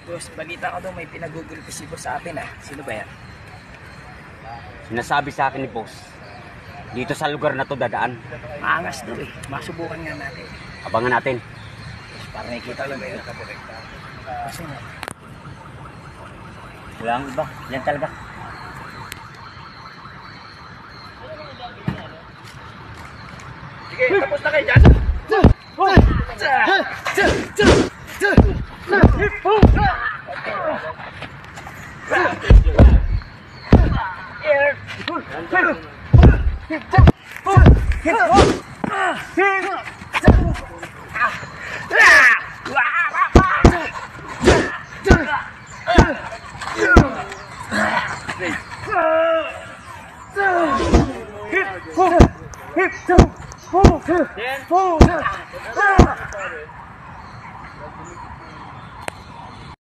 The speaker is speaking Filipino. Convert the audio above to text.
Boss, balita ko daw may pinagugulpi si boss sa atin ah. Sino ba yan? Sinasabi sa akin ni boss, dito sa lugar na to dadaan. Maangas daw eh. Masubukan nga natin. Abangan natin. Boss, para nakikita lang ba yun? Kasi nga. Walang iba, yan talaga. Sige, tapos na kayo dyan. Hip,